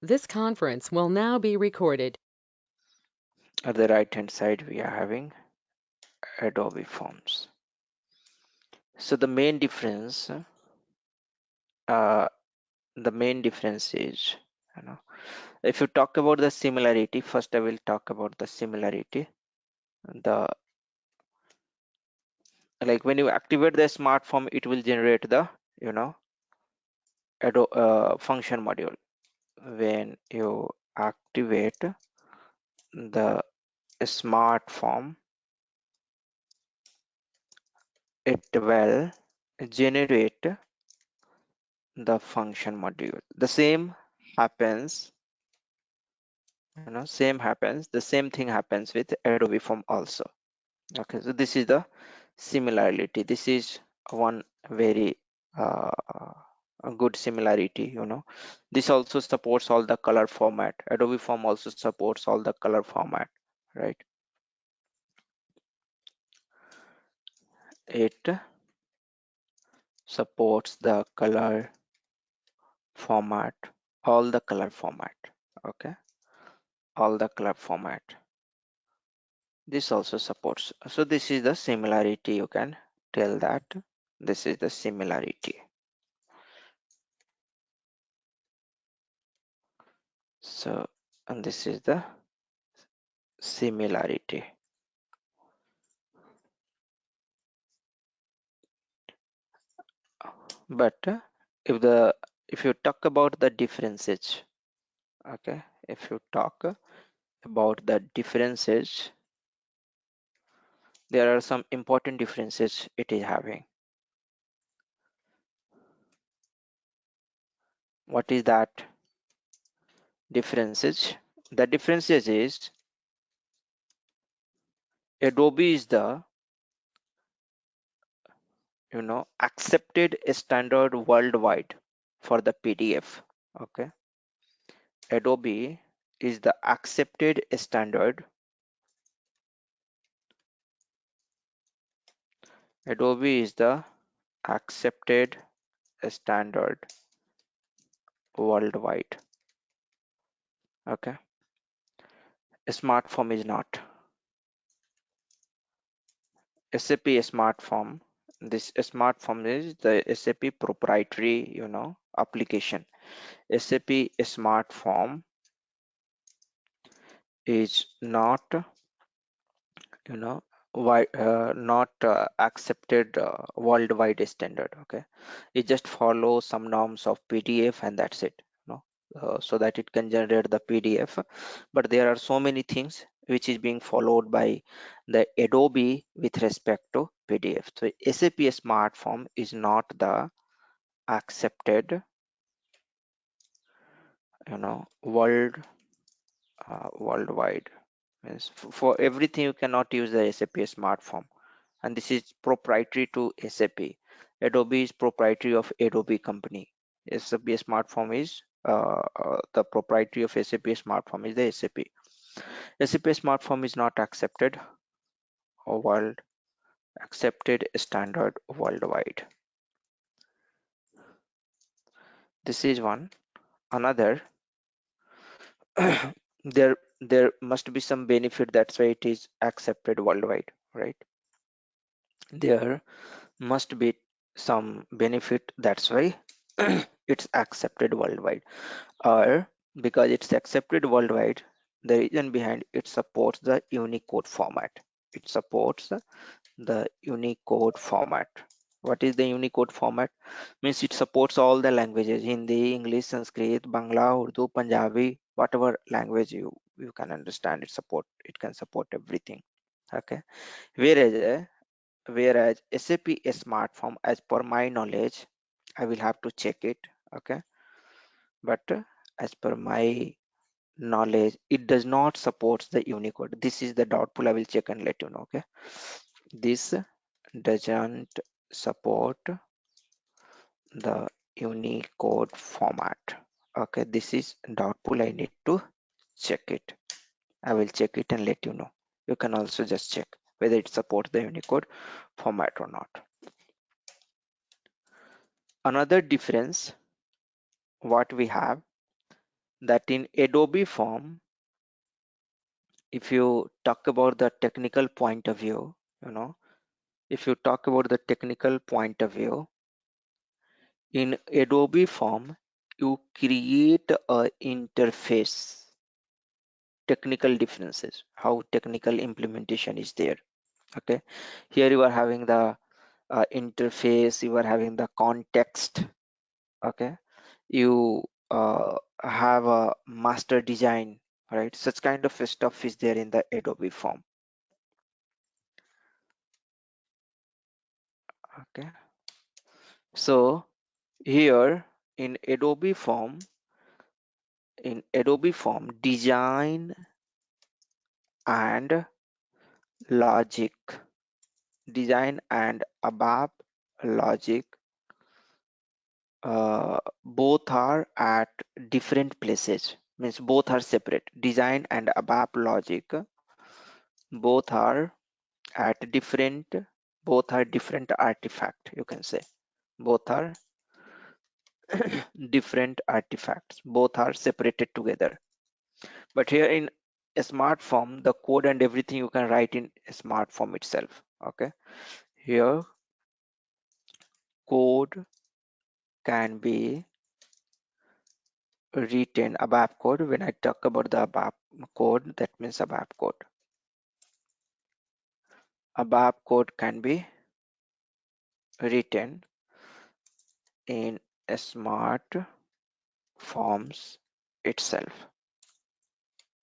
This conference will now be recorded. At the right hand side, we are having Adobe Forms. So the main difference is, if you talk about the similarity, first I will talk about the similarity. The like when you activate the smart form, it will generate the function module. When you activate the smart form, it will generate the function module. The same happens, the same thing happens with Adobe Form also. Okay, so this is the similarity. This is one very uh, a good similarity. This also supports all the color format. Adobe Form also supports all the color format, right? It supports the color format, all the color format. Okay, all the color format. This also supports. So this is the similarity. You can tell that this is the similarity. So, and this is the similarity. But if you talk about the differences, okay, if you talk about the differences, there are some important differences it is having. What is that differences? The differences is Adobe is the accepted standard worldwide for the PDF. Okay, Adobe is the accepted standard. Adobe is the accepted standard worldwide. Okay, Smartform is not. SAP Smartform. This Smartform is the SAP proprietary, application. SAP Smartform is not, not accepted worldwide standard. Okay, it just follows some norms of PDF and that's it. So that it can generate the PDF, but there are so many things which is being followed by the Adobe with respect to PDF. So SAP Smartform is not the accepted, worldwide. Means for everything you cannot use the SAP Smartform, and this is proprietary to SAP. Adobe is proprietary of Adobe company. SAP Smartform is the proprietary of SAP Smartform is the SAP. SAP Smartform is not accepted or world accepted standard worldwide. This is one. Another, there must be some benefit, that's why it is accepted worldwide, right? There must be some benefit, that's why it's accepted worldwide. Or because it's accepted worldwide, the reason behind it supports the Unicode format. It supports the Unicode format. What is the Unicode format? Means it supports all the languages: Hindi, English, Sanskrit, Bangla, Urdu, Punjabi, whatever language you can understand. It can support everything. Okay, whereas SAP Smartform, as per my knowledge, I will have to check it. Okay, but as per my knowledge, it does not support the Unicode. This is the doubtful. I will check and let you know. Okay, this doesn't support the Unicode format. Okay, this is doubtful. I need to check it. I will check it and let you know. You can also just check whether it supports the Unicode format or not. Another difference what we have, that in Adobe form, if you talk about the technical point of view, you know, if you talk about the technical point of view, in Adobe form, you create a interface, technical differences, how technical implementation is there. Okay, here you are having the interface, you are having the context. Okay, you have a master design, right? Such kind of stuff is there in the Adobe form. Okay, so here in Adobe form, design and logic, design and ABAP logic, both are at different places, means both are separate. Design and ABAP logic both are at different, both are different artifact, you can say. Both are different artifacts, both are separated together. But here in a smart form, the code and everything you can write in a smart form itself. Okay, here code can be written, ABAP code. When I talk about the ABAP code, that means ABAP code. ABAP code can be written in a smart forms itself.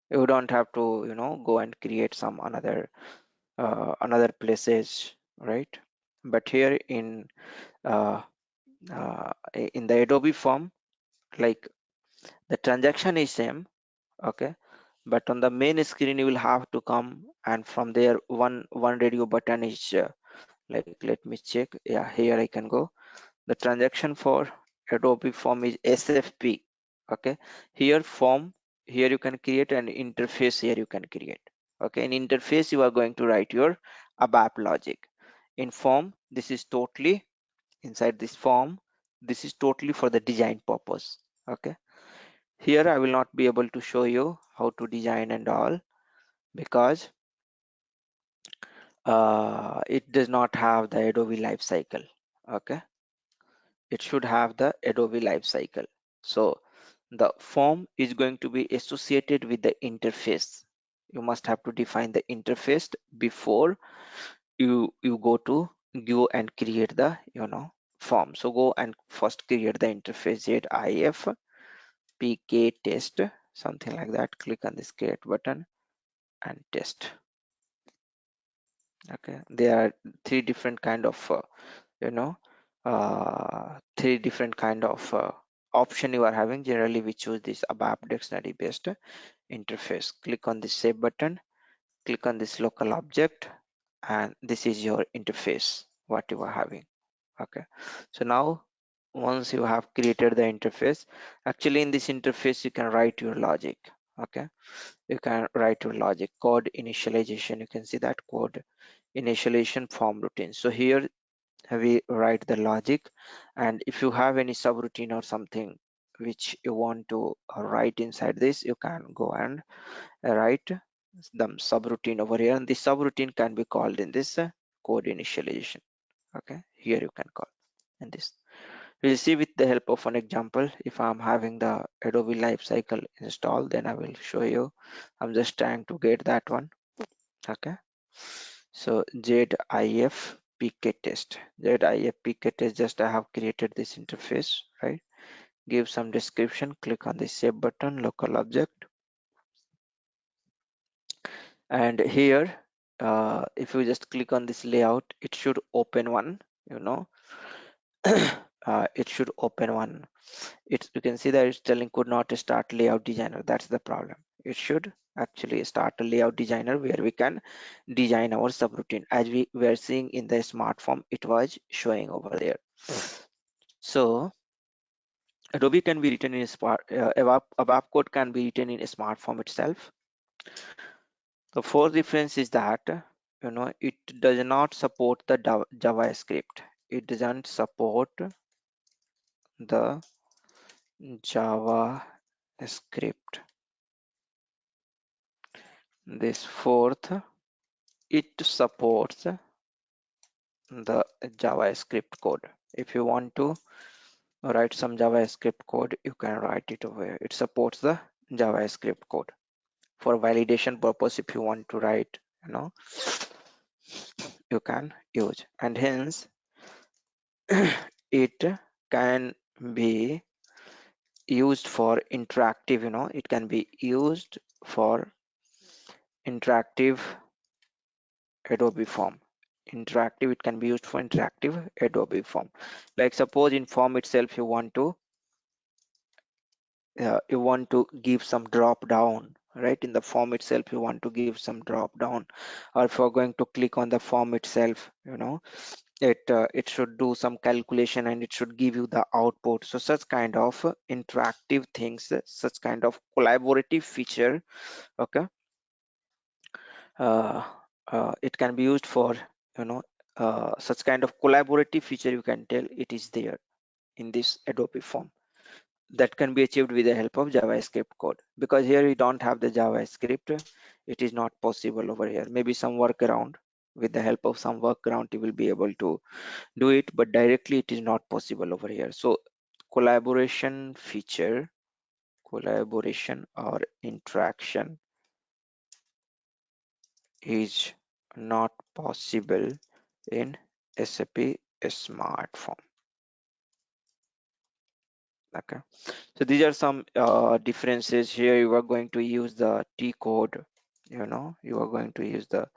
You don't have to, go and create some another places, right? But here uh, in the Adobe form, like the transaction is same. Okay, but on the main screen you will have to come, and from there one radio button is like, let me check. Yeah, here I can go. The transaction for Adobe form is SFP. Okay, here form, here you can create an interface, here you can create. Okay, in interface you are going to write your ABAP logic. In form, this is totally inside this form, this is totally for the design purpose. Okay, here I will not be able to show you how to design and all, because it does not have the Adobe lifecycle. Okay, it should have the Adobe lifecycle. So the form is going to be associated with the interface. You must have to define the interface before you go and create the form. So go and first create the interface, ZIF pk test, something like that. Click on this create button and test. Okay, there are three different kind of you know three different kind of option you are having. Generally we choose this ABAP dictionary based interface. Click on the save button, click on this local object, and this is your interface what you are having. Okay, so now once you have created the interface, actually in this interface you can write your logic. Okay, you can write your logic, code initialization. You can see that code initialization form routine. So here we write the logic, and if you have any subroutine or something which you want to write inside this, you can go and write the subroutine over here, and this subroutine can be called in this code initialization. Okay, here you can call in this. We'll see with the help of an example. If I'm having the Adobe lifecycle installed, then I will show you. I'm just trying to get that one. Okay, so ZIF PK test, ZIF PK test, just I have created this interface, right? Give some description, click on the save button, local object, and here if you just click on this layout, it should open one, you know it should open one. It's, you can see that it's telling could not start layout designer. That's the problem. It should actually start a layout designer where we can design our subroutine. As we were seeing in the smart form, it was showing over there. So Adobe can be written in a ABAP code can be written in a smart form itself. The fourth difference is that it does not support the JavaScript. It doesn't support the JavaScript. script. This fourth, it supports the JavaScript code. If you want to write some JavaScript code, you can write it over here. It supports the JavaScript code for validation purpose. If you want to write, you can use, and hence it can be used for interactive, it can be used for interactive adobe form. Interactive, it can be used for interactive adobe form. Like suppose in form itself you want to give some drop down, right? In the form itself you want to give some drop down, or if you're going to click on the form itself, it should do some calculation and it should give you the output. So such kind of interactive things, such kind of collaborative feature, okay, uh, it can be used for, you know such kind of collaborative feature, you can tell it is there in this adobe form, that can be achieved with the help of JavaScript code. Because here we don't have the JavaScript, it is not possible over here. Maybe some workaround, with the help of some workaround you will be able to do it, but directly it is not possible over here. So collaboration feature, collaboration or interaction is not possible in SAP Smartform. Okay, so these are some differences. Here you are going to use the T code, you are going to use the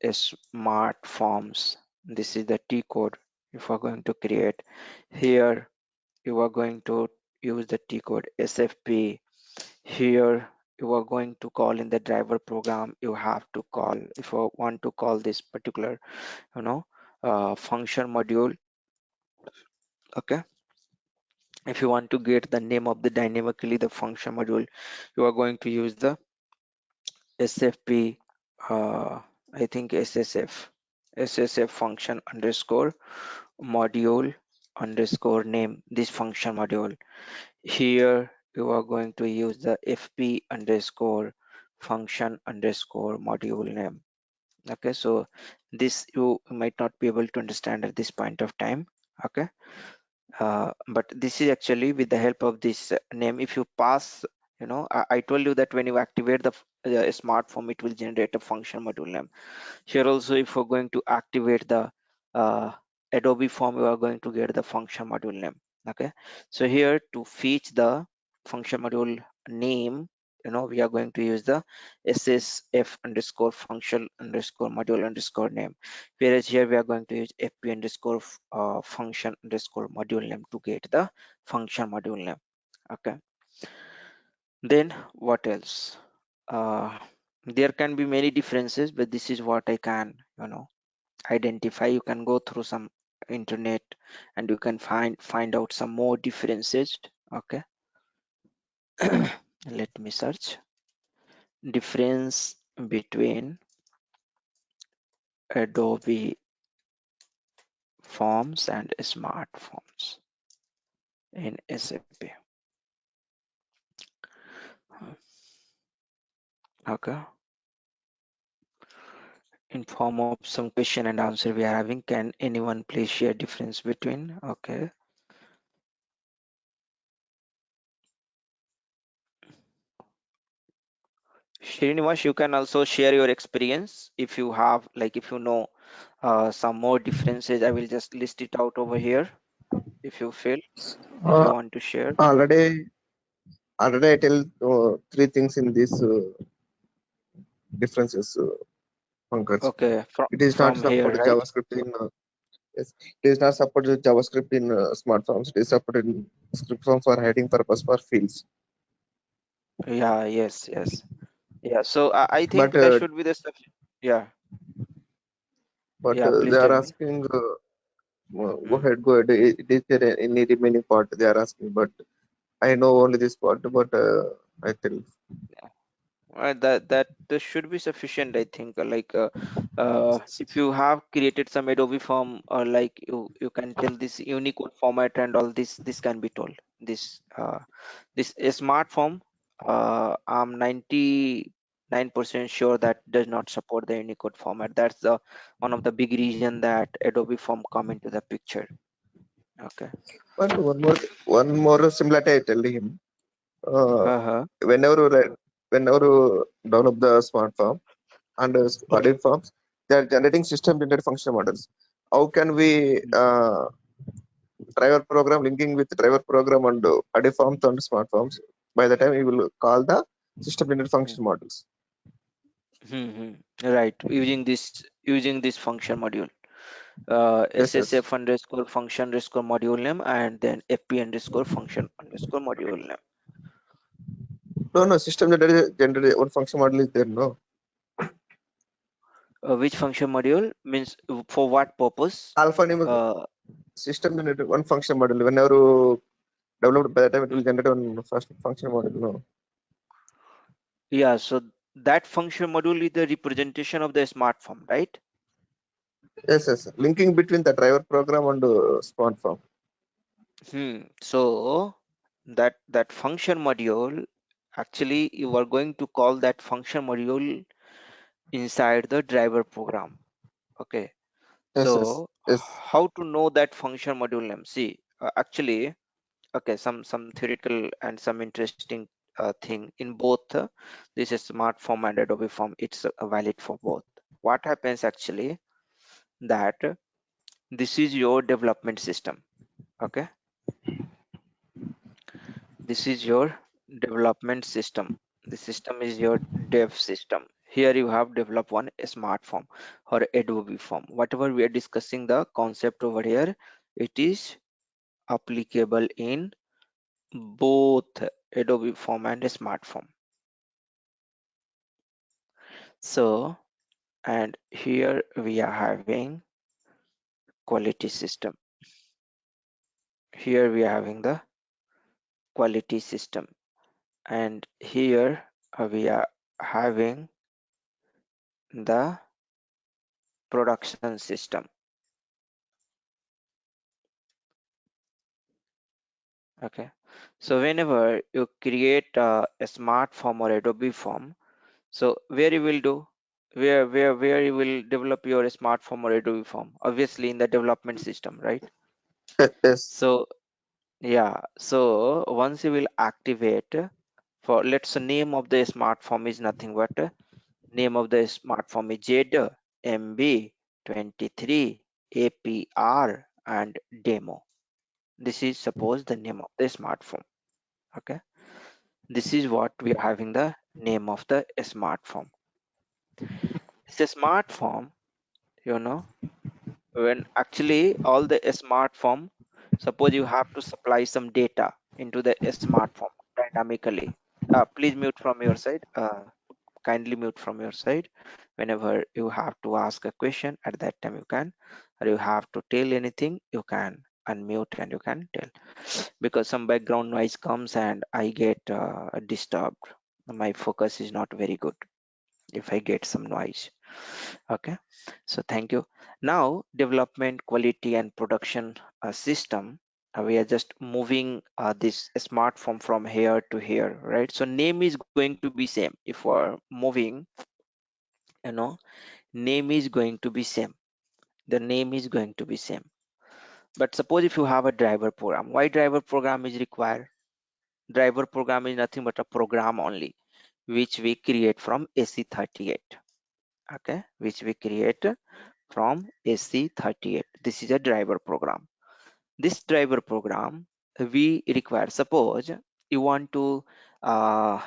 Smartforms. This is the T code if are going to create. Here you are going to use the T code SFP. Here you are going to call in the driver program, you have to call, if you want to call this particular, function module, okay. If you want to get the name of the dynamically the function module, you are going to use the SFP, I think SSF function underscore module underscore name, this function module. Here you are going to use the FP underscore function underscore module name. Okay, so this you might not be able to understand at this point of time. Okay, but this is actually with the help of this name. If you pass, I told you that when you activate the smart form, it will generate a function module name. Here also, if we're going to activate the uh, Adobe form, we are going to get the function module name. Okay, so here to fetch the function module name, we are going to use the SSF underscore function underscore module underscore name. Whereas here we are going to use FP underscore function underscore module name to get the function module name. Okay, then what else? There can be many differences, but this is what I can, identify. You can go through some internet and you can find out some more differences. Okay, let me search difference between Adobe Forms and Smart Forms in SAP. Okay, in form of some question and answer we are having, can anyone please share difference between? Okay, Srinivas, you can also share your experience if you have, like if you know some more differences. I will just list it out over here if you feel, if you Uh, want to share. already, already I tell three things in this differences, Pankaj. Okay, It is not from here, support right? JavaScript in yes, it is not support JavaScript in smartphones. It is supported in script form for hiding purpose for fields. Yeah, yes. Yeah, so I think But that should be the stuff. Yeah, yeah, they please are tell me. asking. Go Hmm. ahead, go ahead. Is there any remaining part they are asking? But I know only this part. But I tell. That should be sufficient, I think. If you have created some Adobe form, or like you can tell this Unicode format and all this can be told. This a smart form, I'm 99% sure that does not support the Unicode format. That's the one of the big reason that Adobe form come into the picture. Okay. One more similarity I tell him. Uh, Uh-huh. whenever you develop the smart form and Mhm. audit forms, they are generating system generated function models. How can we driver program linking with driver program and audit forms and smart forms? By the time we will call the system generated function models. Right, using this function module, Yes, yes. ssf underscore function underscore module name, and then fp underscore function underscore module name. No, no, system generated one function model is there. No, Which function module means for what purpose? alpha name is uh, system generated one function model. Whenever you develop, by the time it mm, will generate one first function model. No. yeah, so that function module is the representation of the smart form, right? Yes, yes. Linking between the driver program and smart form. So that function module, actually you are going to call that function module inside the driver program. Okay. Yes, yes, So yes. how to know that function module name? See, actually, okay, some theoretical and some interesting thing in both. This is smart form and Adobe form. It's valid for both. What happens actually that this is your development system. Okay, this is your development system. The system is your dev system. Here you have developed one smart form or Adobe form. Whatever we are discussing, the concept over here, it is applicable in both Adobe form and smart form. So, and here we are having quality system. Here we are having the quality system, and here we are having the production system. Okay. So whenever you create a smart form or Adobe form, so where you will do, where you will develop your smart form or Adobe form? Obviously in the development system, right? Yes. So yeah, so once you will activate, for let's say name of the smart form is nothing but name of the smart form is ZMB23 APR and demo. This is suppose the name of the smart form. Okay, this is what we are having the name of the smart form. It's a smart form, you know, when actually all the smart form, suppose you have to supply some data into the smart form dynamically. Please mute from your side. Kindly mute from your side. Whenever you have to ask a question, at that time you can, or you have to tell anything, you can unmute and you can tell, because some background noise comes and I get disturbed. My focus is not very good if I get some noise. Okay, so thank you. Now development, quality and production system, we are just moving this smart form from here to here, right? So name is going to be same. If we're moving, you know, name is going to be same. The name is going to be same. But suppose if you have a driver program, why driver program is required? Driver program is nothing but a program only, which we create from AC38. Okay, which we create from AC38. This is a driver program. This driver program we require. Suppose you want to uh,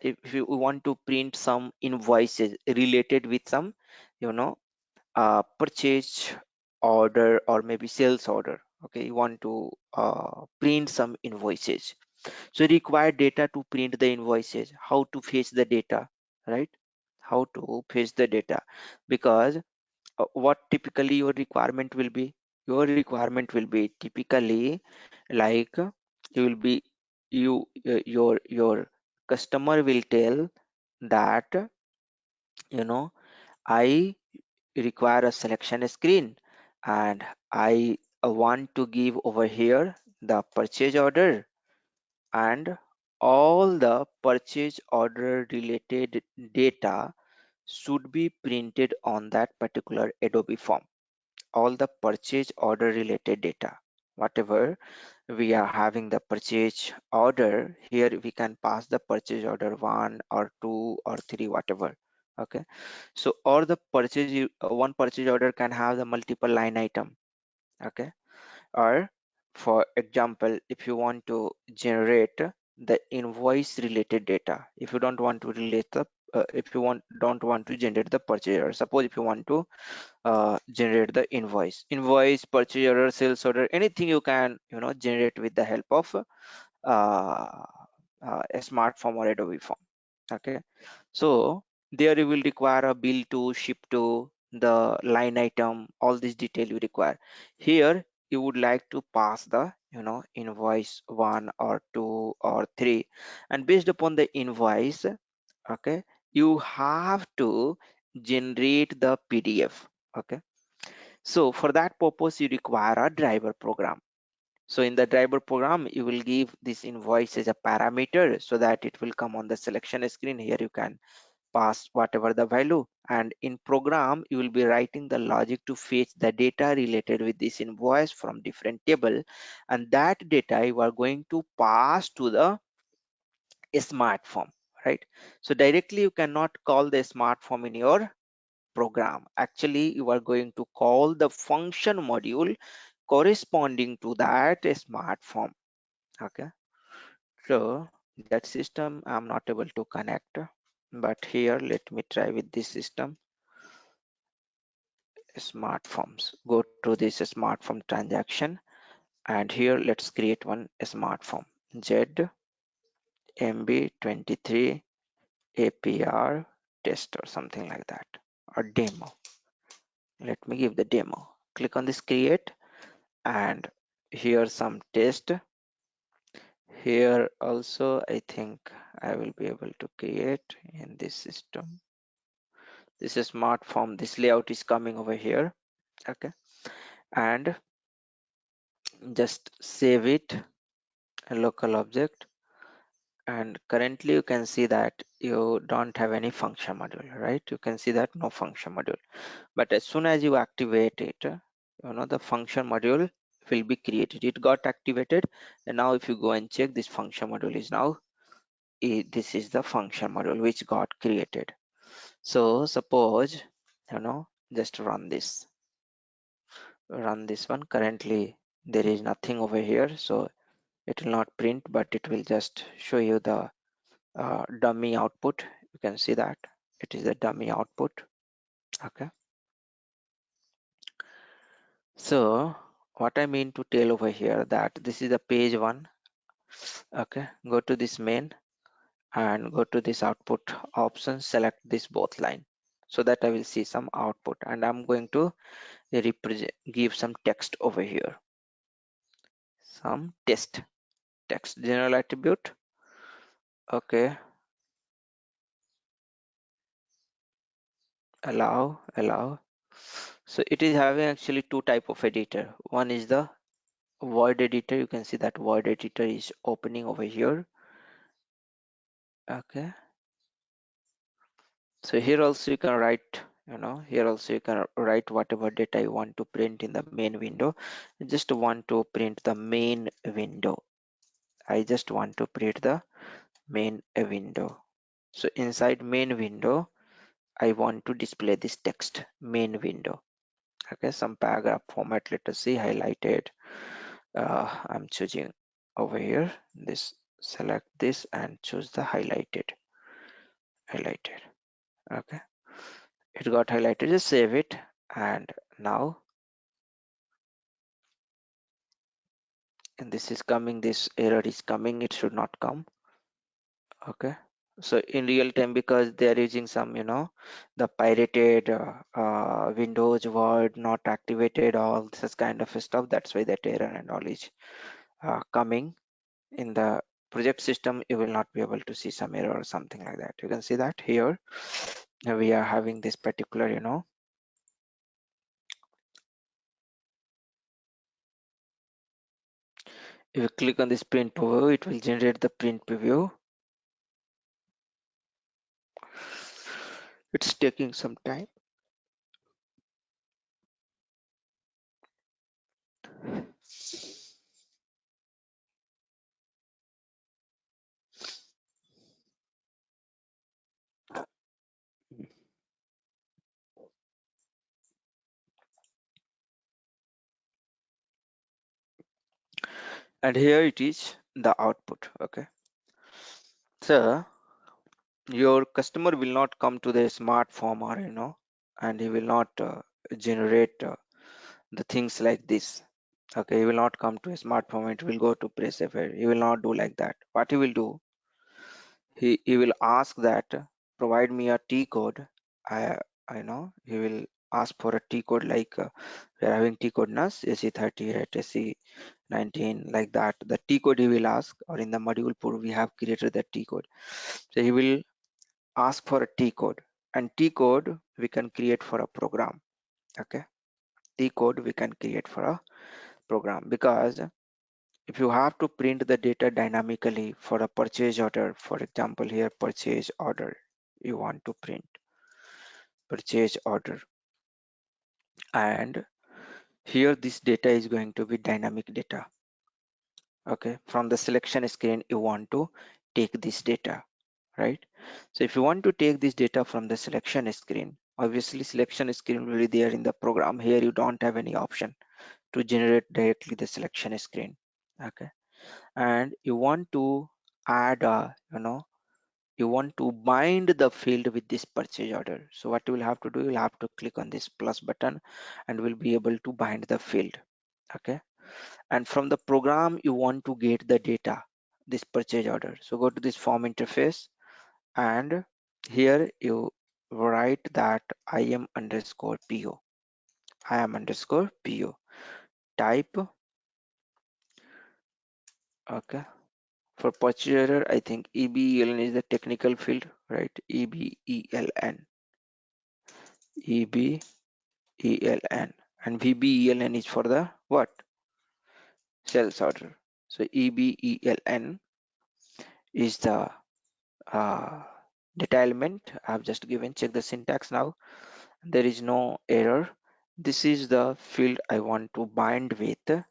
if you want to print some invoices related with some, you know, purchase order or maybe sales order. Okay, you want to print some invoices, so require data to print the invoices. How to fetch the data, right? How to fetch the data? Because what typically your requirement will be? Your requirement will be typically like you will be, your customer will tell that I require a selection screen, and I want to give over here the purchase order, and all the purchase order related data should be printed on that particular Adobe form. All the purchase order related data, whatever we are having the purchase order here, we can pass the purchase order 1 or 2 or 3, whatever. Okay, so or the one purchase order can have the multiple line item. Okay, or for example, if you want to generate the invoice related data, if you don't want to relate the if you don't want to generate the purchase order, suppose if you want to generate the invoice, purchase order, sales order, anything you can generate with the help of uh, a smart form or Adobe form. Okay, so there you will require a bill to, ship to, the line item, all this detail you require. Here you would like to pass the invoice 1 or 2 or 3, and based upon the invoice, okay, you have to generate the PDF. Okay, so for that purpose you require a driver program. So in the driver program, you will give this invoice as a parameter so that it will come on the selection screen. Here you can pass whatever the value, and in program you will be writing the logic to fetch the data related with this invoice from different table, and that data you are going to pass to the smart form, right? So directly you cannot call the smart form in your program. Actually you are going to call the function module corresponding to that smart form. Okay, so that system I'm not able to connect, but here let me try with this system. Smart forms, go to this smart form transaction, and here let's create one smart form, ZMB23 APR test or something like that, or demo. Let me give the demo. Click on this create, and here some test. Here also I think I will be able to create in this system. This is smart form, this layout is coming over here. Okay, and just save it, a local object, and currently you can see that you don't have any function module, right? You can see that no function module, but as soon as you activate it, the function module will be created. It got activated, and now if you go and check, this function module is now this is the function module which got created. So suppose just run this one. Currently there is nothing over here, so it will not print, but it will just show you the dummy output. You can see that it is a dummy output. Okay, so what I mean to tell over here, that this is the page 1. Okay, go to this main and go to this output option, select this both line, so that I will see some output, and I'm going to represent, give some text over here, some text general attribute. Okay, allow. So it is having actually two type of editor. One is the void editor. You can see that void editor is opening over here. Okay, so here also you can write, here also you can write whatever data you want to print in the main window. I just want to print the main window. I just want to print the main window. So inside main window, I want to display this text, main window. Okay, some paragraph format, let us see, highlighted. I'm choosing over here this, select this and choose the highlighted. Okay, it got highlighted. Just save it, and now, and this is coming, this error is coming, it should not come. Okay, so in real time, because they are using some the pirated Windows Word not activated, all this kind of stuff, that's why that error and all is coming in the project system, you will not be able to see some error or something like that. You can see that here we are having this particular, if you click on this print preview, it will generate the print preview. It's taking some time. And here it is, the output. Okay, so your customer will not come to the smart form, or and he will not generate the things like this. Okay, he will not come to a smart form, it will go to press affair. He will not do like that. What he will do, he will ask that provide me a T code. I know he will ask for a T code, like we are having T code nas SE38 SE19, like that. The T code he will ask, or in the module pool we have created the T code. So he will ask for a T code, and T code we can create for a program. Okay, T code we can create for a program, because if you have to print the data dynamically for a purchase order, for example here purchase order, you want to print purchase order, and here this data is going to be dynamic data. Okay, from the selection screen you want to take this data, right? So if you want to take this data from the selection screen, obviously selection screen will be there in the program. Here you don't have any option to generate directly the selection screen. Okay, and you want to add a, you want to bind the field with this purchase order. So what you will have to do, you'll have to click on this plus button and will be able to bind the field. Okay, and from the program you want to get the data, this purchase order. So go to this form interface, and here you write that im underscore po, im underscore po, type. Okay, for purchase order I think EBELN is the technical field, right? EBELN, EBELN, and VBELN is for the what? Sales order. So EBELN is the data element I've just given. Check the syntax now. There is no error. This is the field I want to bind with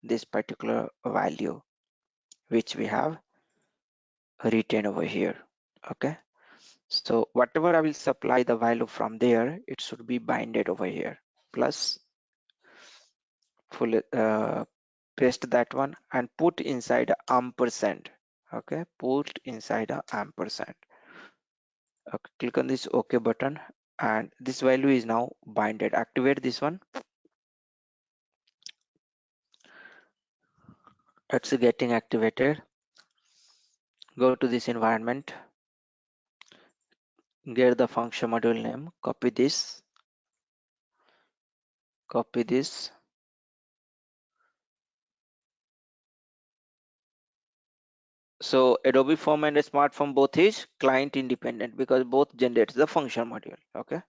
this particular value which we have written over here. Okay, so whatever I will supply the value from there, it should be binded over here. Plus full paste that one and put inside a ampersand. Okay, put inside a ampersand. Okay, click on this OK button, and this value is now binded. Activate this one. It's getting activated. Go to this environment, get the function module name, copy this, copy this. So Adobe Form and Smartform both is client independent because both generates the function module. Okay,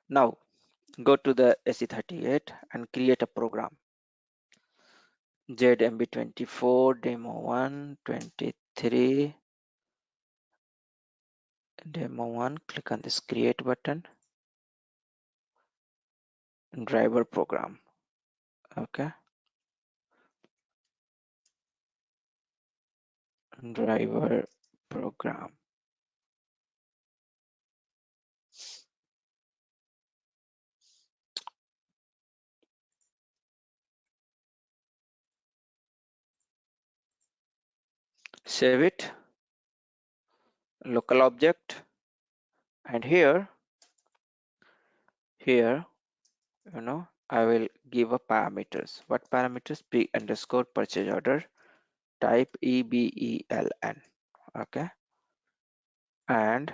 now go to the SE38 and create a program. ZMB24 demo1 23 demo1. Click on this create button. Driver program. Okay, driver program. Save it, local object, and here I will give a parameters. What parameters? P underscore purchase order, type EBELN. Okay, and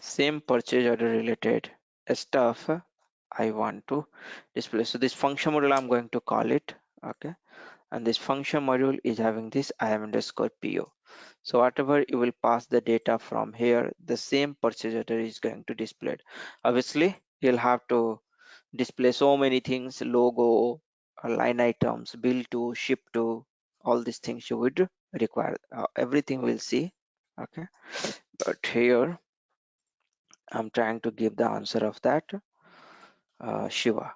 same purchase order related stuff I want to display. So this function model I'm going to call it. Okay, and this function module is having this IM underscore PO. So whatever you will pass the data from here, the same purchase order is going to display it. Obviously, you'll have to display so many things: logo, line items, bill to, ship to, all these things you would require. Everything we'll see. Okay, but here I'm trying to give the answer of that, Shiva.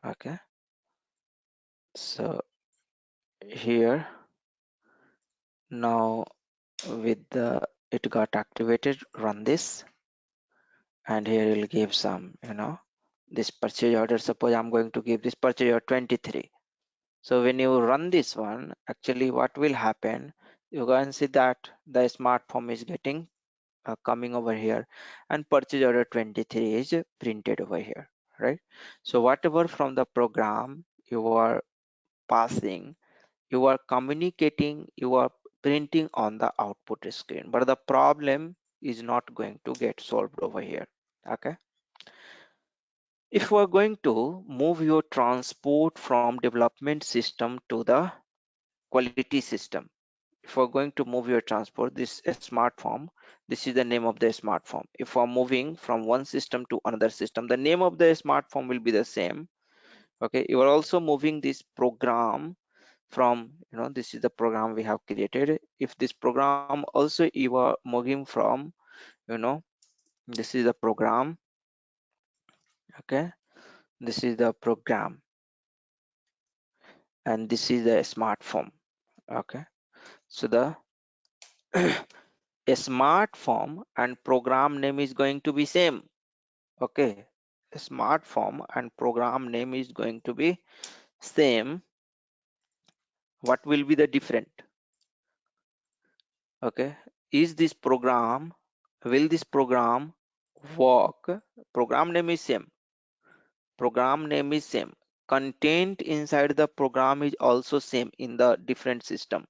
Okay, so here now with the it got activated, run this, and here you'll give some, this purchase order. Suppose I'm going to give this purchase order 23. So when you run this one, actually what will happen, you can see that the smart form is getting coming over here, and purchase order 23 is printed over here, right? So whatever from the program you are passing, you are communicating, you are printing on the output screen, but the problem is not going to get solved over here. Okay, if we are going to move your transport from development system to the quality system, if we're going to move your transport, this a smart form, this is the name of the smart form. If we're moving from one system to another system, the name of the smart form will be the same. Okay, you are also moving this program from, this is the program we have created. If this program also you are moving from, you know this is the program. Okay, this is the program, and this is the smart form. Okay, so the a smart form and program name is going to be same. Okay, a smart form and program name is going to be same. What will be the different? Okay, is this program, will this program work? Program name is same, program name is same, content inside the program is also same in the different system.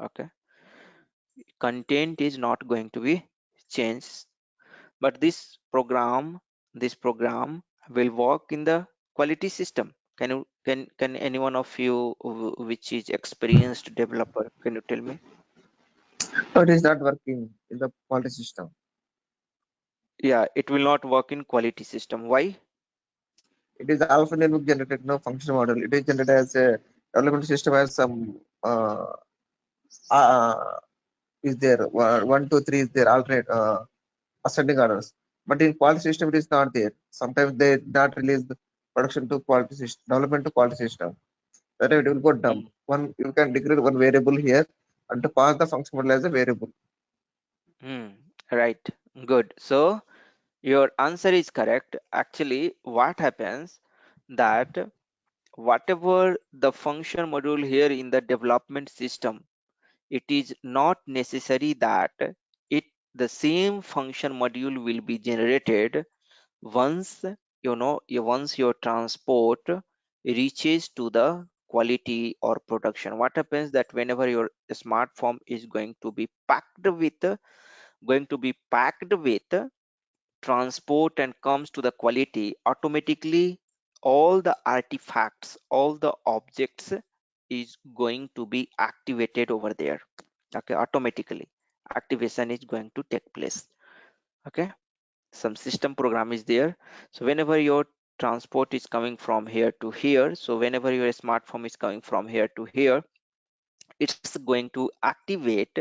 Okay, content is not going to be changed, but this program will work in the quality system. Can any one of you which is experienced developer, can you tell me? So it is not working in the quality system. Yeah, it will not work in quality system. Why? It is alphanumeric generated, no function model. It is generated as a development system has some uh, is there one, two, three is there alternate ascending orders. But in quality system it is not there. Sometimes they not release the production to quality system, development to quality system. That it will go dump. One you can declare one variable here and to pass the function model as a variable. Hmm, right, good. So your answer is correct. Actually, what happens that whatever the function module here in the development system, it is not necessary that it the same function module will be generated once, once your transport reaches to the quality or production. What happens that whenever your smart form is going to be packed with transport and comes to the quality, automatically all the artifacts, all the objects is going to be activated over there. Okay, automatically activation is going to take place. Okay, some system program is there. So whenever your transport is coming from here to here, so whenever your smartphone is coming from here to here, it's going to activate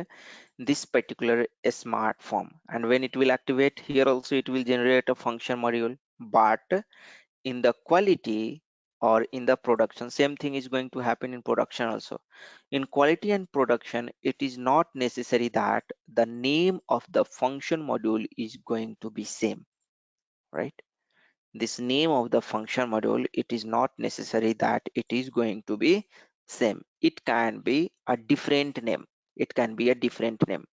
this particular smart form. And when it will activate here also, it will generate a function module. But in the quality or in the production, same thing is going to happen in production also. In quality and production, it is not necessary that the name of the function module is going to be same, right? This name of the function module, it is not necessary that it is going to be same. It can be a different name. It can be a different name.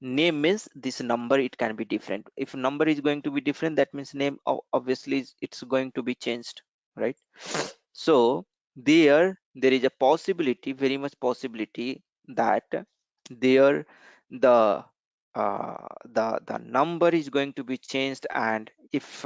Name means this number, it can be different. If number is going to be different, that means name obviously it's going to be changed, right? So there is a possibility, very much possibility, that there the the number is going to be changed, and if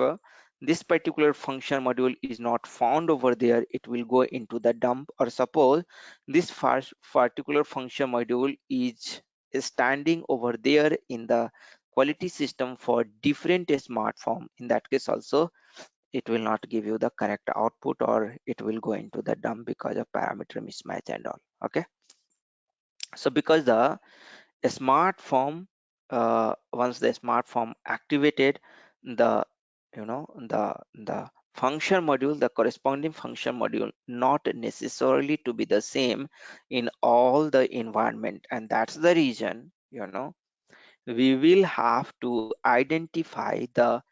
this particular function module is not found over there, it will go into the dump. Or suppose this first particular function module is standing over there in the quality system for different smart form, in that case also it will not give you the correct output, or it will go into the dump because of parameter mismatch and all. Okay, so because the smart form, once the smart form activated, the the function module, the corresponding function module, not necessarily to be the same in all the environment, and that's the reason we will have to identify the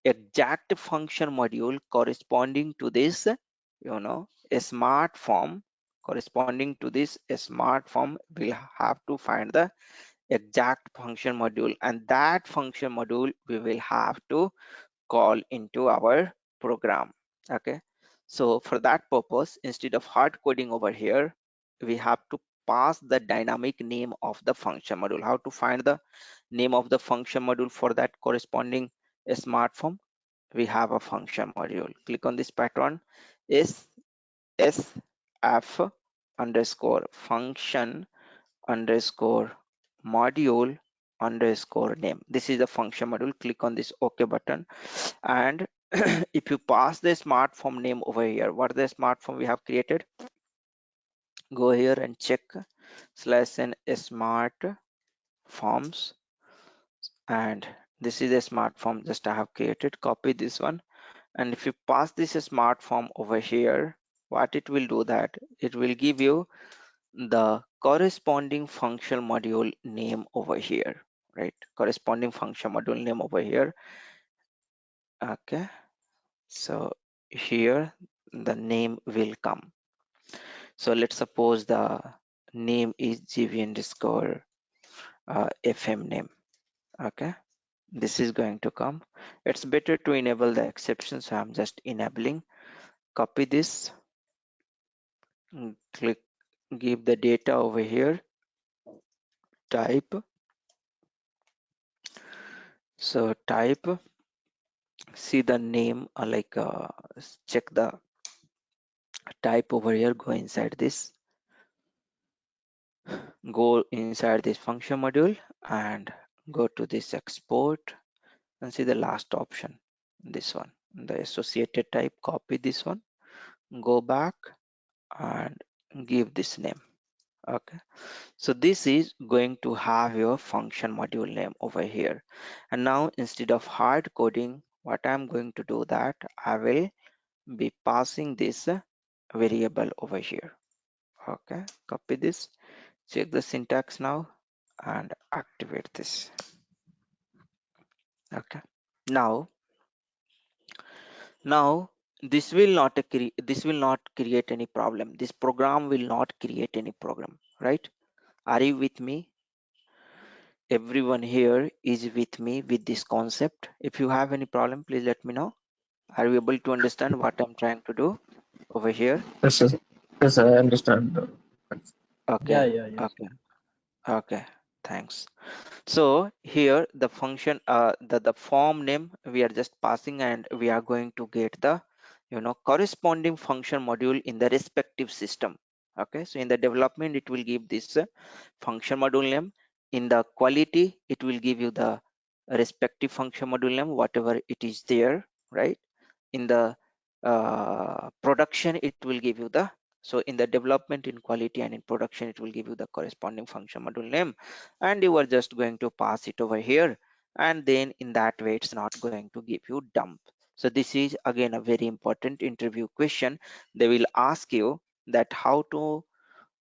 exact function module corresponding to this a smart form. Corresponding to this smart form, we'll have to find the exact function module, and that function module we will have to call into our program. Okay, so for that purpose, instead of hard coding over here, we have to pass the dynamic name of the function module. How to find the name of the function module for that corresponding smart form? We have a function module. Click on this pattern, is sf underscore function underscore module underscore name. This is the function module. Click on this OK button, and if you pass the smart form name over here, what the smart form we have created, go here and check /n smart forms, and this is a smart form just I have created. Copy this one, and if you pass this smart form over here, what it will do, that it will give you the corresponding function module name over here, right? Corresponding function module name over here. Okay, so here the name will come. So let's suppose the name is gv underscore fm name. Okay, this is going to come. It's better to enable the exception, so I'm just enabling. Copy this, click, give the data over here, type. So type, see the name, check the type over here, go inside this, go inside this function module and go to this export, and see the last option, this one, the associated type. Copy this one, go back and give this name. Okay, so this is going to have your function module name over here. And now instead of hard coding, what I'm going to do, that I will be passing this variable over here. Okay, copy this, check the syntax now and activate this. Okay, now this will not create any problem. This program will not create any problem, right? Are you with me? Everyone here is with me with this concept? If you have any problem, please let me know. Are you able to understand what I'm trying to do over here? Yes, sir. Yes, I understand. Okay, Yeah, yeah, yes. okay, okay, thanks. So here the function, the form name we are just passing, and we are going to get the corresponding function module in the respective system. Okay, so in the development it will give this function module name. In the quality it will give you the respective function module name, whatever it is there, right? In the production it will give you the, so in the development, in quality, and in production it will give you the corresponding function module name, and you are just going to pass it over here, and then in that way it's not going to give you dump. So this is again a very important interview question. They will ask you that how to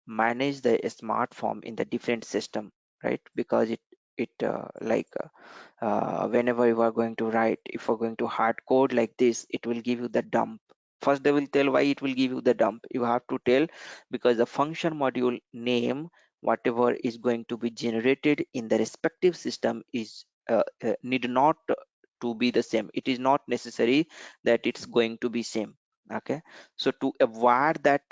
manage the smart form in the different system, right? Because whenever you are going to write, if you're going to hard code like this, it will give you the dump. First they will tell why it will give you the dump. You have to tell because the function module name, whatever is going to be generated in the respective system is need not to be the same. It is not necessary that it's going to be same. Okay, so to avoid that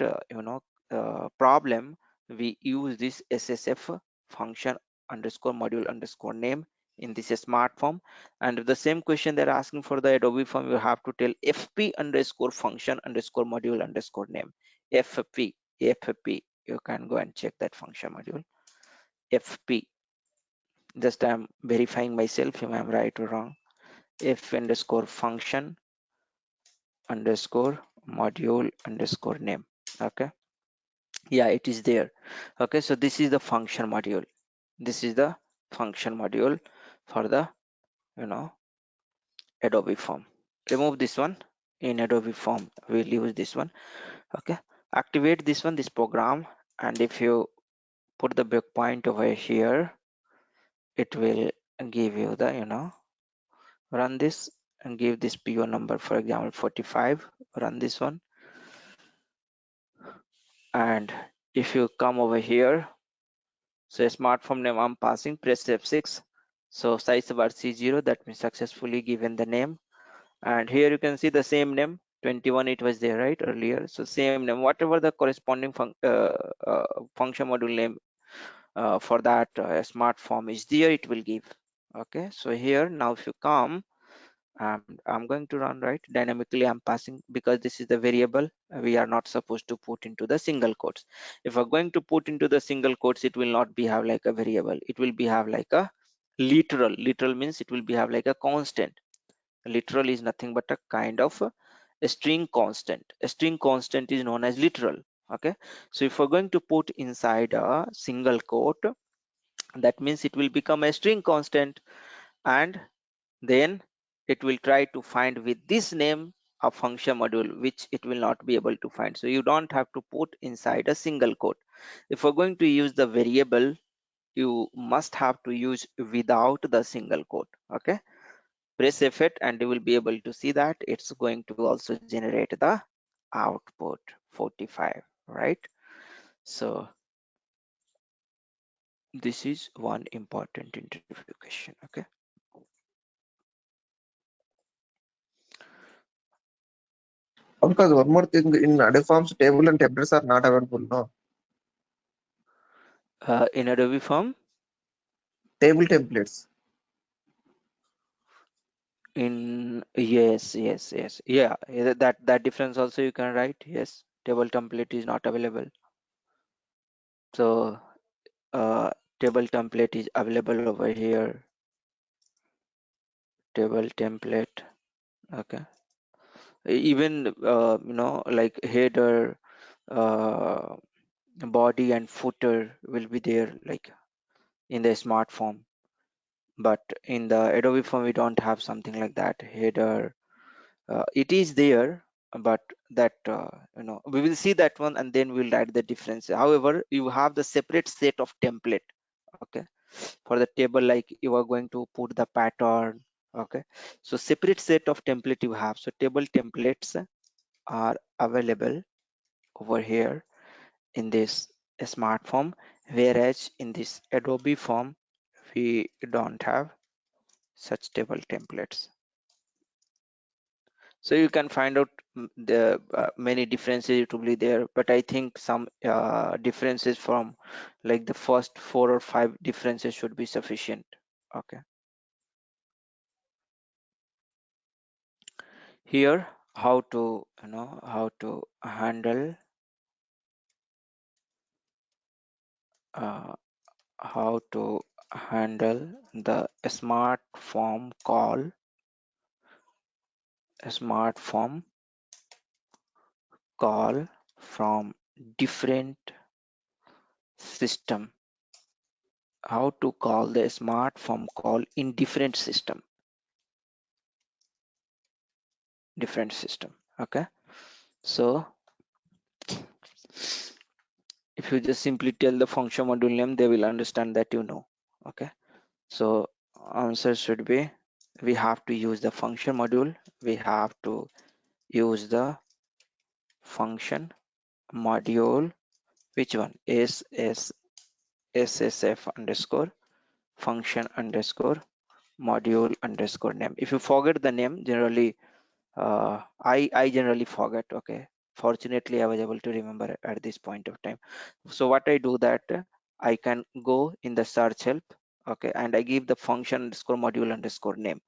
problem, we use this ssf function underscore module underscore name in this smart form. And the same question they're asking for the Adobe form, you have to tell fp underscore function underscore module underscore name. fp, you can go and check that function module fp. Just I'm verifying myself if I'm right or wrong. F underscore function underscore module underscore name. Okay, yeah, it is there. Okay, so this is the function module. This is the function module for the, you know, Adobe form. Remove this one. In Adobe form we'll use this one. Okay, activate this one, this program, and if you put the breakpoint over here, it will give you the, you know, run this and give this PO number, for example 45. Run this one, and if you come over here, so smart form name I'm passing, press F6. So size bar C0, that means successfully given the name. And here you can see the same name 21, it was there right earlier. So same name, whatever the corresponding function module name for that smart form is there, it will give. Okay, so here now if you come, I'm going to run, right, dynamically I'm passing, because this is the variable we are not supposed to put into the single quotes. If we're going to put into the single quotes, it will not be have like a variable, it will be have like a literal means it will be have like a constant. Literal is nothing but a kind of a string constant. A string constant is known as literal. Okay, so if we're going to put inside a single quote, that means it will become a string constant, and then it will try to find with this name a function module which it will not be able to find. So you don't have to put inside a single quote. If we're going to use the variable, you must have to use without the single quote. Okay, press F8 and you will be able to see that it's going to also generate the output 45, right? So this is one important interview question. Okay, Because one more thing, in Adobe Forms, table and templates are not available. No, in Adobe Form, table templates. in yes, yeah, that difference also you can write. Yes, table template is not available. So table template is available over here. Table template. Okay, even you know, like header, uh, body and footer will be there like in the smart form, but in the Adobe form we don't have something like that. Header, it is there, but that you know, we will see that one and then we'll write the difference. However, you have the separate set of template. Okay, for the table, like you are going to put the pattern. Okay, so separate set of template you have. So table templates are available over here in this smart form, whereas in this Adobe form we don't have such table templates. So you can find out the many differences it will be there, but I think some differences from like the first 4 or 5 differences should be sufficient. Okay, here how to, you know, how to handle uh, how to handle the smart form call from different system. How to call the smart form call in different system. Okay, so if you just simply tell the function module name, they will understand that, you know. Okay, so answer should be, we have to use the function module, we have to use the function module, which one is ssf underscore function underscore module underscore name. If you forget the name, generally I generally forget. Okay, fortunately I was able to remember at this point of time. So what I do that, I can go in the search help. Okay, and I give the function underscore module underscore name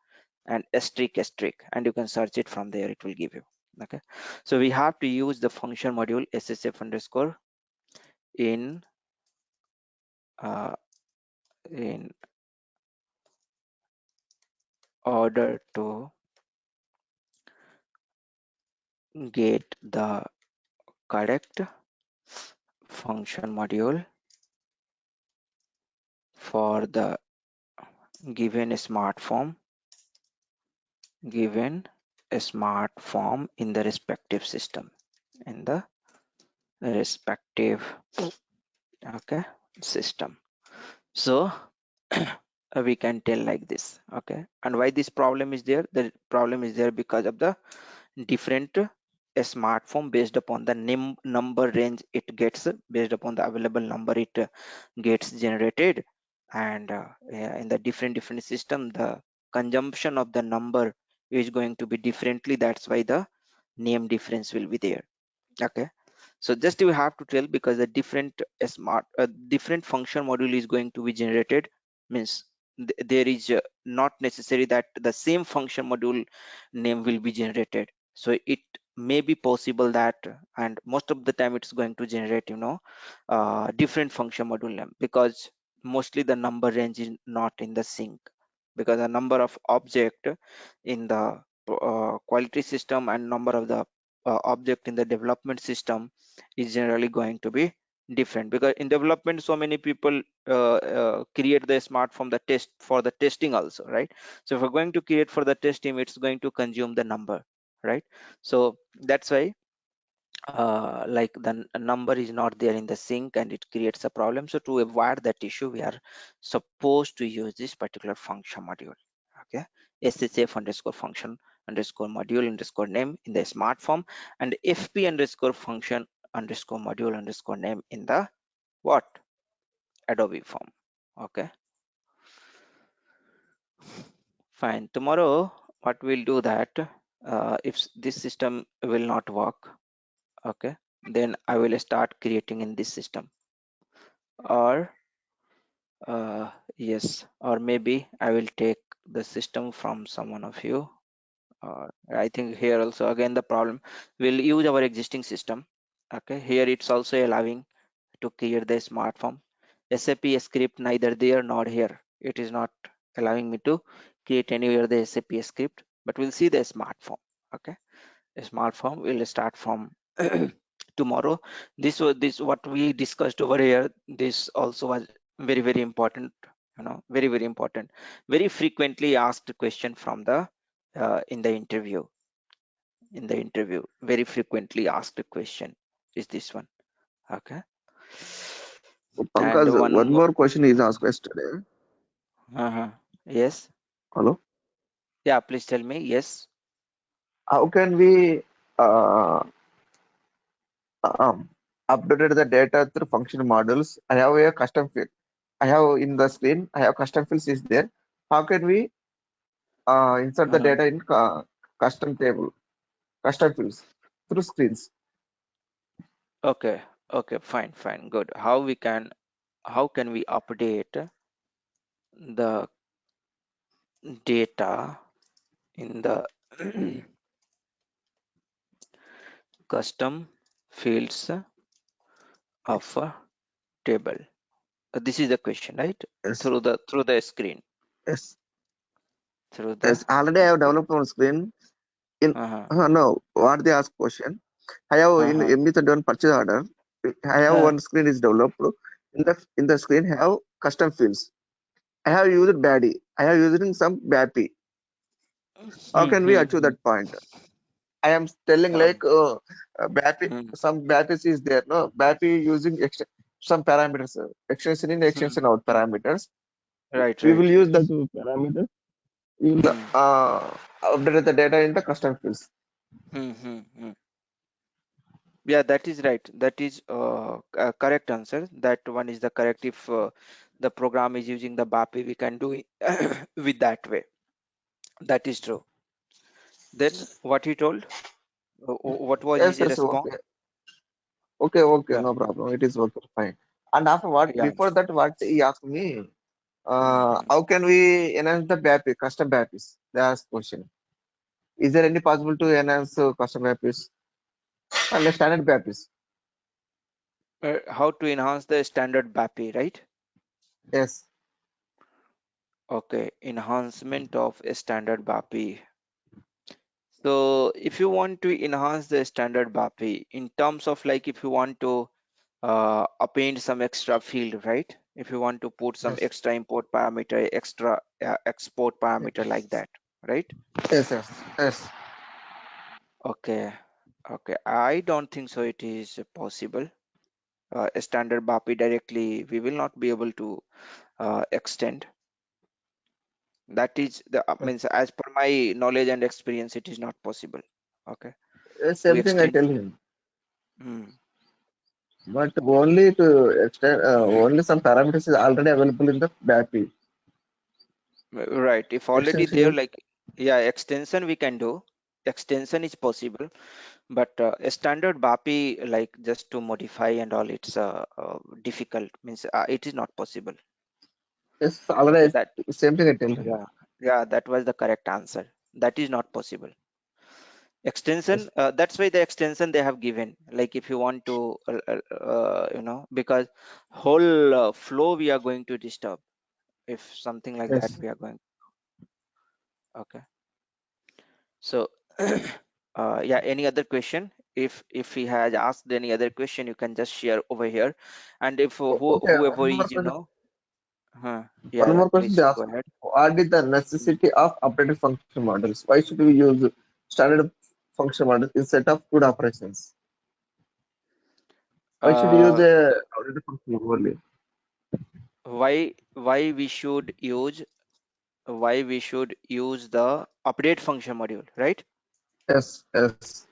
and asterisk, and you can search it from there, it will give you. Okay, so we have to use the function module ssf underscore in uh, in order to get the correct function module for the given smart form in the respective system, in the respective okay system. So we can tell like this. Okay, and why this problem is there? The problem is there because of the different smartphone based upon the number range it gets, based upon the available number it gets generated, and yeah, in the different system the consumption of the number is going to be differently. That's why the name difference will be there. Okay, so just you have to tell, because the different function module is going to be generated, means there is not necessary that the same function module name will be generated. So it may be possible that, and most of the time it's going to generate, different function module name, because mostly the number range is not in the sync, because the number of object in the quality system and number of the object in the development system is generally going to be different, because in development so many people create the smart from the test for the testing also, right? So if we're going to create for the testing, it's going to consume the number, right? So that's why like the number is not there in the sync and it creates a problem. So to avoid that issue, we are supposed to use this particular function module. Okay, sshf underscore function underscore module underscore name in the smart form, and fp underscore function underscore module underscore name in the what, adobe form. Okay, fine. Tomorrow what we'll do that, if this system will not work, okay, then I will start creating in this system, or yes, or maybe I will take the system from someone of you. I think here also again the problem, we'll use our existing system. Okay, here it's also allowing to create the smart form. SAP script neither there nor here. It is not allowing me to create anywhere the SAP script, but we'll see the smart form. Okay, a smart form will start from tomorrow. This what we discussed over here. This also was very important. Very important. Very frequently asked question from the in the interview. In the interview, very frequently asked question is this one. Okay, and Pankaj, one one more. more question is asked yesterday. Uh-huh. Yes. Hello. Yeah. Please tell me. Yes. How can we uh, um, update the data through function models? I have a custom field. I have in the screen. I have custom fields is there. How can we insert the Uh-huh. data in custom table, custom fields through screens? Okay. Okay. Fine. Good. How can we update the data in the custom fields of a table? This is the question, right? Yes. Through the screen, Yes. through the Yes. Already I have screen. developed on screen. In Uh-huh. no, what they ask question. I have in Uh-huh. MB31 purchase order. I have Uh, one screen is developed. In the screen have custom fields. I have used Baddy. I have using some BAPI. How hmm, can we hmm, achieve hmm. that point? I am telling like BAPI, Hmm, some BAPIs is there. No, BAPI using some parameters, extension in, hmm. extension out parameters. Right, We will right. use that parameter. We will Hmm, update the data in the custom fields. hmm. Yeah, that is right. That is a correct answer. That one is the correct. If the program is using the BAPI, we can do it with that way. That is true. Then what he told? What was Yes, his yes, response? okay. Okay, Yeah, no problem. It is okay, fine. And after what, yeah. before that, what he asked me, How can we enhance the BAPI, custom BAPIs? That's question. Is there any possible to enhance custom BAPIs and the standard BAPIs? How to enhance the standard BAPI, right? Yes, Okay, enhancement of a standard BAPI. So if you want to enhance the standard BAPI in terms of like if you want to append some extra field, right? If you want to put some yes, extra import parameter, extra export parameter like that, right? yes, yes, yes. Okay, okay. I don't think so. It is possible. A standard BAPI directly, we will not be able to extend. That is the means as per my knowledge and experience, it is not possible. Okay, to Same thing I extend. tell him. Hmm. But only to extend, only some parameters is already available in the BAPI. Right. If already Extension there, is like, yeah, extension we can do. Extension is possible, but a standard BAPI, like just to modify and all, it's difficult. Means it is not possible. yes, Okay, already that, same thing I tell him. yeah, yeah, that was the correct answer. That is not possible. Extension, Yes, that's why the extension they have given. Like if you want to, because whole flow we are going to disturb if something like that yes. we are going. Okay. So, yeah, any other question? If he has asked any other question, you can just share over here. And if Okay, whoever one more is, question. yeah, One yeah, more question please to go ask. ahead. What is the Mm. necessity of updated function models? Why should we use standard function models instead of good operations? Why should we use Uh, a updated function only? why we should use the update function module, right? Yes, yes,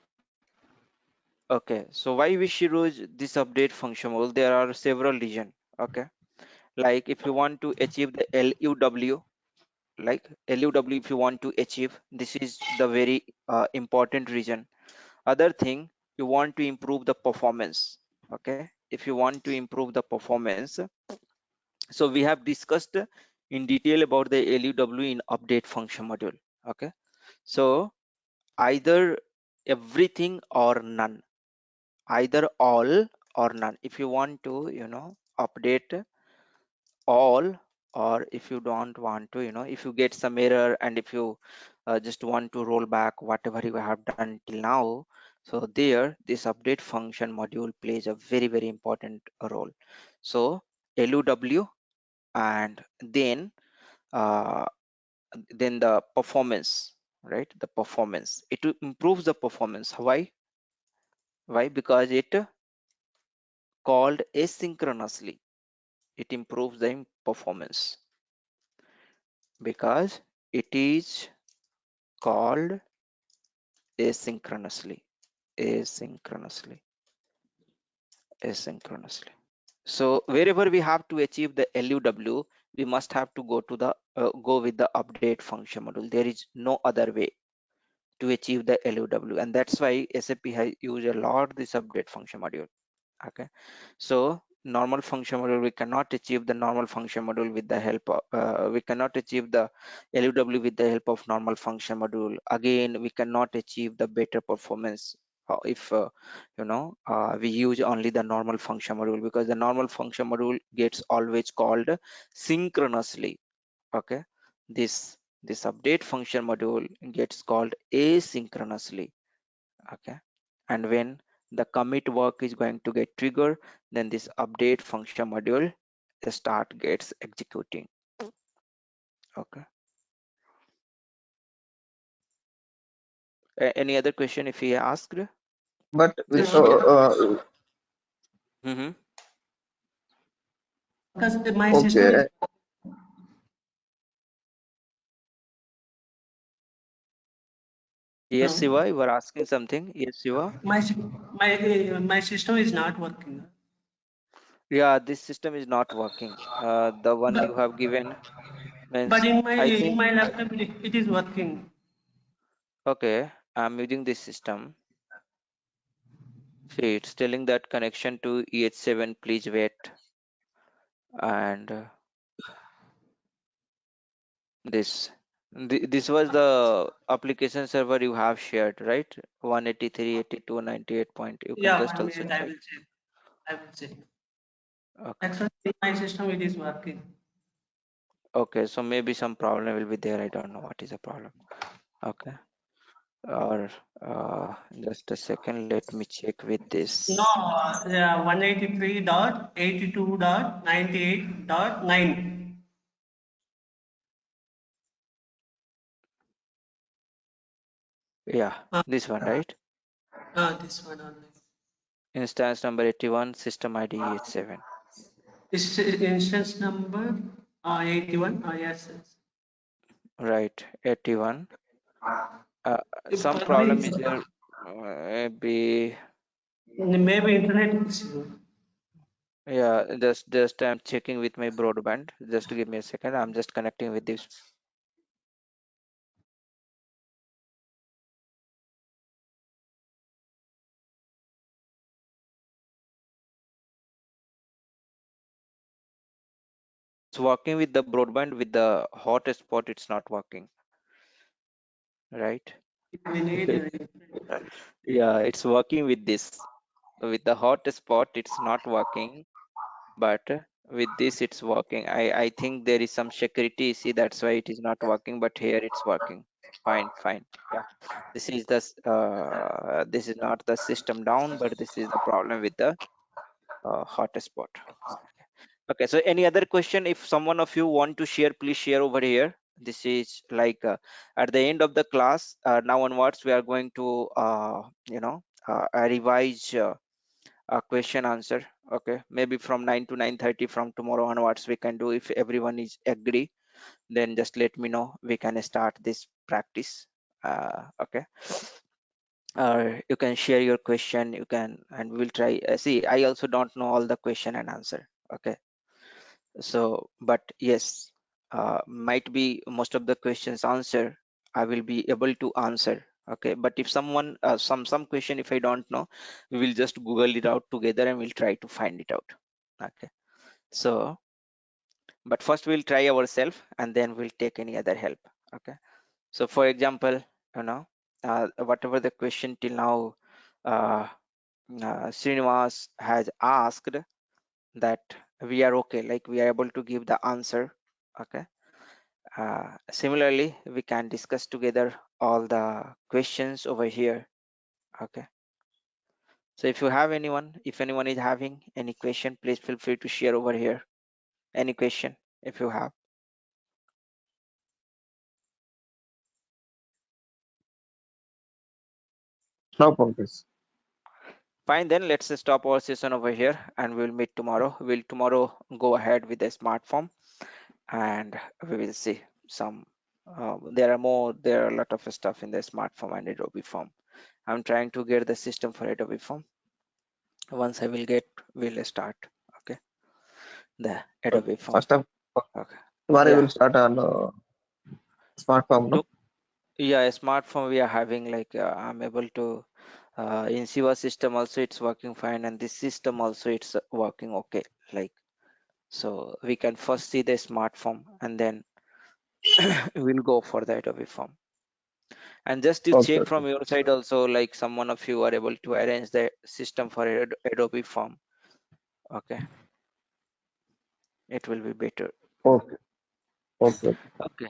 Okay, so why we should use this update function module? There are several reasons. Okay, like if you want to achieve the LUW, like LUW, if you want to achieve, this is the very important reason. Other thing, you want to improve the performance. Okay, if you want to improve the performance, so we have discussed in detail about the LUW in update function module. Okay, so either everything or none, either all or none. If you want to update all, or if you don't want to, if you get some error and if you just want to roll back whatever you have done till now, so there this update function module plays a very important role. So LUW, and uh, then the performance, right? The performance, it improves the performance. Why? Because it called asynchronously, it improves the performance because it is called asynchronously, asynchronously, asynchronously. So wherever we have to achieve the LUW, we must have to go with the update function module. There is no other way to achieve the LUW, and that's why SAP has used a lot this update function module. Okay, so normal function module, we cannot achieve the normal function module with the help of we cannot achieve the LUW with the help of normal function module. Again, we cannot achieve the better performance if we use only the normal function module, because the normal function module gets always called synchronously. Okay, this update function module gets called asynchronously. Okay, and when the commit work is going to get triggered, then this update function module start gets executing. Okay, any other question if he asked, but with just share. Mm-hmm. Because my system is okay, Yes, no, Siva, you were asking something. Yes, Siva. my sy- my system is not working. Yeah, this system is not working. The one you But have given but means, in my I in think, my laptop it is working. okay, I'm using this system. See, it's telling that connection to EH7, please wait. And This was the application server you have shared, right? 183.82.98 point. You can Yeah, just one also minute, I check. will check. I will check. Okay. Actually, in my system, it is working. Okay, so maybe some problem will be there. I don't know what is the problem. Okay. Or just a second, let me check with No, this. 183.82.98.9. Yeah, Uh, this one, right? this one only. Instance number 81, system ID 87. This is instance number 81. Yes, yes. Right, 81. Some Probably problem is there. Maybe, maybe internet issue. yeah, just I'm checking with my broadband. Just give me a second. I'm just connecting with this. It's working with the broadband with the hotspot. It's not working, right? We need Yeah, it's working with this. With the hotspot, it's not working, but with this, it's working. I think there is some security issue. That's why it is not working. But here it's working. Fine, fine. Yeah, this is not the system down, but this is the problem with the hotspot. Okay, so any other question? If someone of you want to share, please share over here. This is like at the end of the class, now onwards, we are going to, revise a question answer. Okay, maybe from 9 to 9:30 from tomorrow onwards, we can do. If everyone is agree, then just let me know. We can start this practice. Okay. You can share your question. You can, and we'll try. See, I also don't know all the question and answer. Okay, so but yes, might be most of the questions answer I will be able to answer. Okay, but if someone some question if I don't know, we will just google it out together and we'll try to find it out. Okay, so but first we'll try ourselves and then we'll take any other help. Okay, so for example, whatever the question till now, uh, Srinivas has asked, that we are okay, like we are able to give the answer. Okay, similarly we can discuss together all the questions over here. Okay, so if anyone is having any question, please feel free to share over here any question if you have. No, Pankaj. Fine, then let's stop our session over here and we'll meet tomorrow. We'll tomorrow go ahead with the smart form and we will see some there are a lot of stuff in the smart form and adobe form. I'm trying to get the system for adobe form. Once I will get, we'll start. Okay, the Okay. adobe form. First of Okay, tomorrow we yeah. will start on smart form, no? To, yeah, a smartphone we are having, like I'm able to in Siva system also it's working fine, and this system also it's working okay. Like, so we can first see the smartphone and then we'll go for the adobe form. And just to Okay, check okay. from your side also, like someone of you are able to arrange the system for adobe form. Okay, it will be better. Okay, okay. Okay,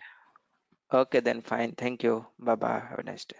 okay, then fine. Thank you. Bye bye. Have a nice day.